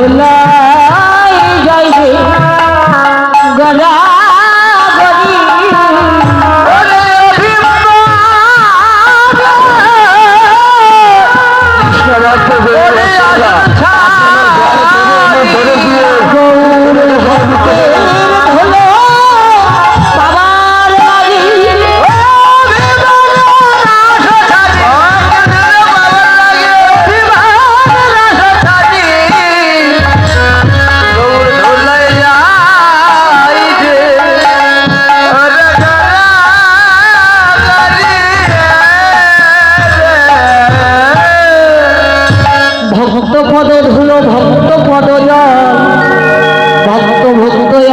ধুলাই যাইবে গড়া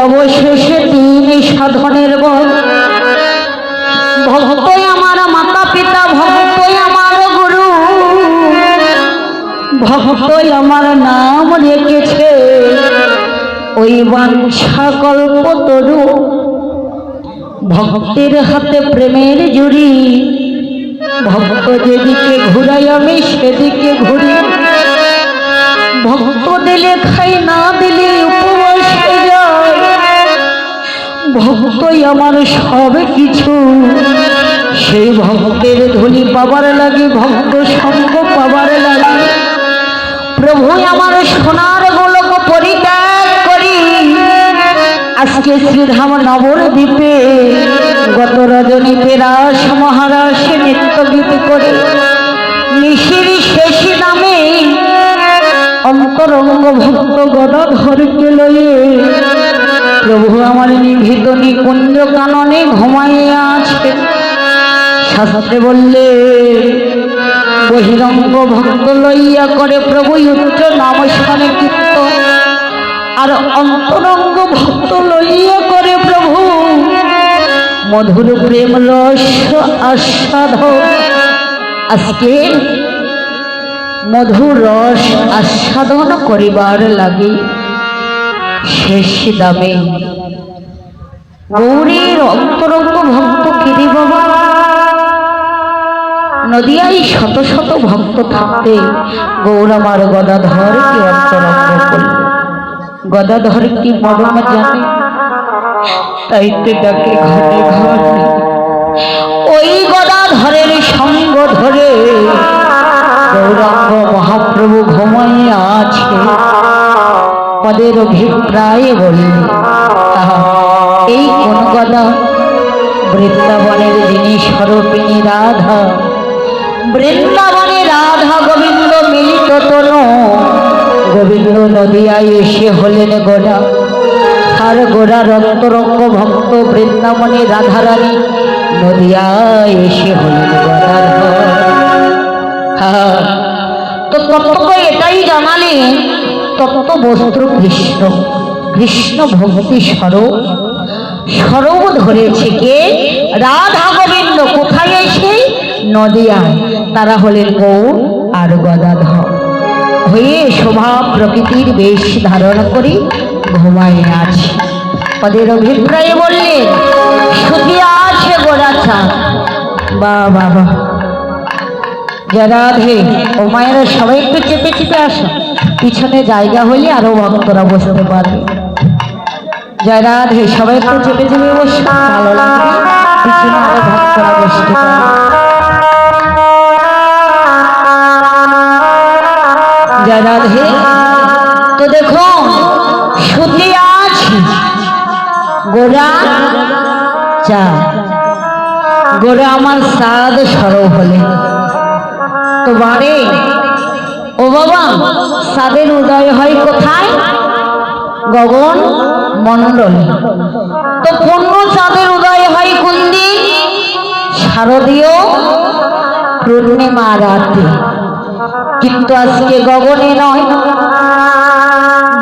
অবশেষে তিনি সাধনের বল ভক্তই আমার মাতা পিতা ভক্তই আমার গুরু ভক্তই আমার নাম রেখেছে ওই বাঞ্ছা কল্পতরু ভক্তের হাতে প্রেমের জুড়ি ভক্ত যেদিকে ঘুরাই আমি সেদিকে ঘুরি ভক্ত দিলে খাই না দিলে উপবাসে যায় ভক্তই আমার সব কিছু সেই ভক্তের ধুলি পাবার লাগে ভক্ত সঙ্গ পাবার লাগে প্রভু আমার সোনার গোলক পরিত্যাগ করি আজকে শ্রীধাম নবদ্বীপে গত রজনীতে রাস মহারাসে নৃত্য গীত করে নিশির শেষী নামে অন্তরঙ্গ ভক্ত গদাধরকে লয়ে প্রভু আমার নিভৃত নিকুঞ্জ কাননে ঘুমাইয়া আছে শাস্ত্রে বললে বহিরঙ্গ ভক্ত লইয়া করে প্রভু উচ্চ নামস্থানে কীর্ত আর অন্তরঙ্গ ভক্ত লইয়া করে প্রভু মধুর প্রেম রস আস্বাদন আজকে মধুর রস আস্বাদন করিবার লাগে শেষ দামে গৌরীর অন্তরঙ্গ ভক্ত কিরে বাবা নদিয়ায় শত শত ভক্ত থাকতে গৌর আমার গদাধরকে অন্তরঙ্গ করল গদাধর কি মরম জানে তাইতে ডাকে ঘরে ঘরে ওই গদাধরের সঙ্গ ধরে গৌরাঙ্গ মহাপ্রভু ঘুমাইয়া আছে পদের অভিপ্রায় বলি এই কোন গদা বৃন্দাবনের যিনি স্বরূপিণী রাধা বৃন্দাবনে রাধা গোবিন্দ মিলিত তনু গোবিন্দ নদিয়ায় এসে হলেন গোড়া আর গোড়ার অন্তরঙ্গ ভক্ত বৃন্দাবনে রাধারানী নদিয়ায় এসে হলেন গদাধর তো তত্ত্ব এটাই জানালেন তত্ত্ব বস্ত্র কৃষ্ণ কৃষ্ণ ভক্তি স্বরূপ স্বরূপ ধরেছে কে রাধা গোবিন্দ কোথায় এসে নদিয়ায় তারা হলেন গৌর আর গদাধর হয়ে শোভা প্রকৃতির বেশ ধারণ করে ঘুমায় আছে পদের অভিপ্রায়ে বললেন শুধু আছে গোড়াছা বা বাবা রাধে ও মায়েরা সবাই একটু চেপে চেপে আসো পিছনে জায়গা হলে আরো ভক্তরা বসতে পারবে জয় রাধে সবাই একটু চেপে চেপে বসে ভালো লাগবে পিছনে আরো ভক্তরা বসতে পারবে জয় রাধে তো দেখো শুধু আছি গোড়া চা গোড়া আমার সাদ সরব হলে তো বারে ও বাবা সাদের উদয় হয় কোথায় গগন মণ্ডলে তো পূর্ণ চাঁদের উদয় হয় কোন দিন শারদীয় পূর্ণিমা রাতে কিন্তু আজকে গগনে নয়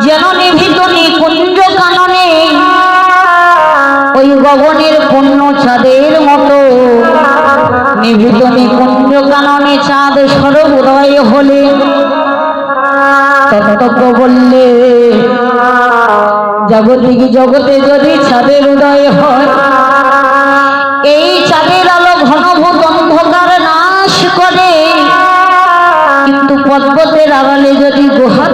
যেন নিভৃত নিকুঞ্জ কাননে ওই গগনের পূর্ণ চাঁদের মতো নিভৃত নিকুঞ্জ কাননে চাঁদ স্বরূপ উদয় হলে ততজ্ঞ বললে জাগতিক জগতে যদি চাঁদের উদয় হয় এই চাঁদের আলো ঘনভূত অন্ধকার নাশ করে কিন্তু পর্বতের আড়ালে যদি গুহা